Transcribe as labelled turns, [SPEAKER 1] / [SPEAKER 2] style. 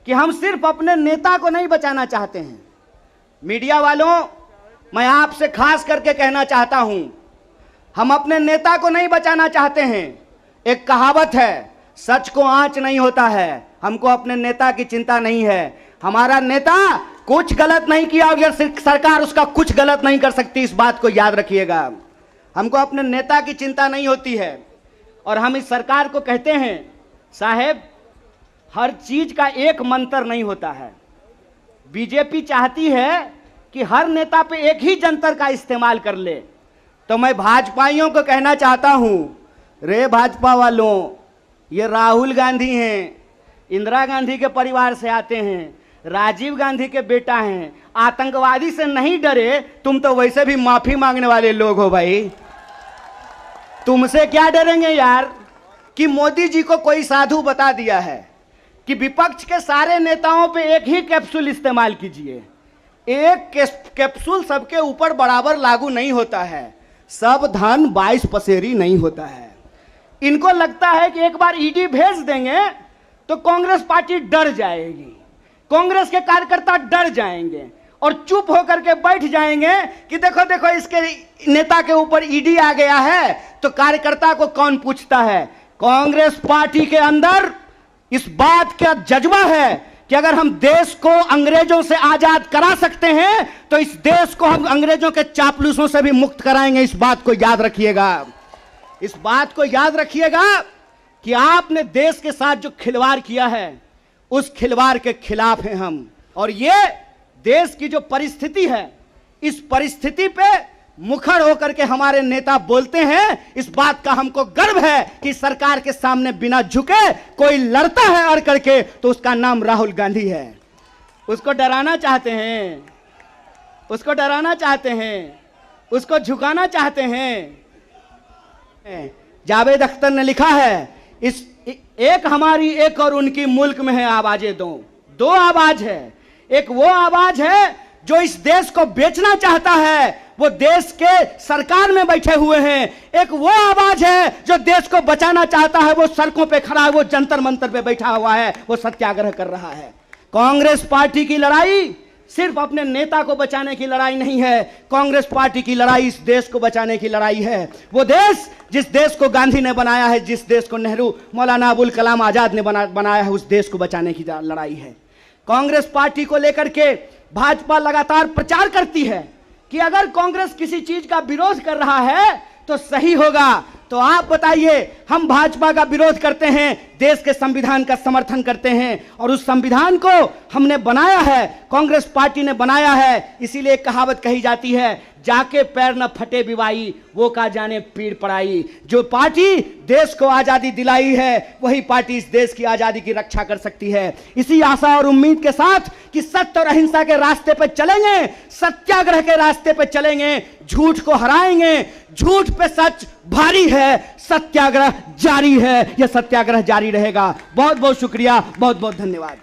[SPEAKER 1] कि हम सिर्फ अपने नेता को नहीं बचाना चाहते हैं। मीडिया वालों, मैं आपसे खास करके कहना चाहता हूं, हम अपने नेता को नहीं बचाना चाहते हैं। एक कहावत है, सच को आंच नहीं होता है। हमको अपने नेता की चिंता नहीं है। हमारा नेता कुछ गलत नहीं किया और सरकार उसका कुछ गलत नहीं कर सकती, इस बात को याद रखिएगा। हमको अपने नेता की चिंता नहीं होती है। और हम इस सरकार को कहते हैं, साहेब, हर चीज का एक मंत्र नहीं होता है। बीजेपी चाहती है कि हर नेता पे एक ही जंतर का इस्तेमाल कर ले। तो मैं भाजपाइयों को कहना चाहता हूं, रे भाजपा वालों, ये राहुल गांधी हैं, इंदिरा गांधी के परिवार से आते हैं, राजीव गांधी के बेटा हैं, आतंकवादी से नहीं डरे। तुम तो वैसे भी माफी मांगने वाले लोग हो भाई, तुमसे क्या डरेंगे यार। कि मोदी जी को कोई साधु बता दिया है कि विपक्ष के सारे नेताओं पे एक ही कैप्सूल इस्तेमाल कीजिए। एक कैप्सूल सबके ऊपर बराबर लागू नहीं होता है। सब धन 22 पसेरी नहीं होता है। इनको लगता है कि एक बार ईडी भेज देंगे तो कांग्रेस पार्टी डर जाएगी, कांग्रेस के कार्यकर्ता डर जाएंगे और चुप होकर के बैठ जाएंगे कि देखो देखो इसके नेता के ऊपर ईडी आ गया है तो कार्यकर्ता को कौन पूछता है। कांग्रेस पार्टी के अंदर इस बात का जज्बा है कि अगर हम देश को अंग्रेजों से आजाद करा सकते हैं तो इस देश को हम अंग्रेजों के चापलूसों से भी मुक्त कराएंगे। इस बात को याद रखिएगा। इस बात को याद रखिएगा कि आपने देश के साथ जो खिलवाड़ किया है उस खिलवाड़ के खिलाफ हैं हम। और ये देश की जो परिस्थिति है, इस परिस्थिति पे मुखर होकर के हमारे नेता बोलते हैं। इस बात का हमको गर्व है कि सरकार के सामने बिना झुके कोई लड़ता है अड़ करके तो उसका नाम राहुल गांधी है। उसको डराना चाहते हैं, उसको डराना चाहते हैं, उसको झुकाना चाहते हैं। जावेद अख्तर ने लिखा है, इस एक हमारी एक और उनकी मुल्क में है आवाजें दो आवाज है। एक वो आवाज है जो इस देश को बेचना चाहता है, वो देश के सरकार में बैठे हुए हैं। एक वो आवाज है जो देश को बचाना चाहता है, वो सड़कों पे खड़ा है, वो जंतर मंतर पे बैठा हुआ है, वो सत्याग्रह कर रहा है। कांग्रेस पार्टी की लड़ाई सिर्फ अपने नेता को बचाने की लड़ाई नहीं है। कांग्रेस पार्टी की लड़ाई इस देश को बचाने की लड़ाई है। वो देश जिस देश को गांधी ने बनाया है, जिस देश को नेहरू, मौलाना अबुल कलाम आजाद ने बनाया है, उस देश को बचाने की लड़ाई है। कांग्रेस पार्टी को लेकर के भाजपा लगातार प्रचार करती है कि अगर कांग्रेस किसी चीज का विरोध कर रहा है तो सही होगा। तो आप बताइए, हम भाजपा का विरोध करते हैं, देश के संविधान का समर्थन करते हैं और उस संविधान को हमने बनाया है, कांग्रेस पार्टी ने बनाया है। इसीलिए कहावत कही जाती है, जाके पैर न फटे बिवाई, वो का जाने पीड़ पड़ाई। जो पार्टी देश को आजादी दिलाई है वही पार्टी इस देश की आजादी की रक्षा कर सकती है। इसी आशा और उम्मीद के साथ कि सत्य और अहिंसा के रास्ते पर चलेंगे, सत्याग्रह के रास्ते पर चलेंगे, झूठ को हराएंगे। झूठ पे सच भारी है, सत्याग्रह जारी है, यह सत्याग्रह जारी रहेगा। बहुत बहुत शुक्रिया, बहुत बहुत धन्यवाद।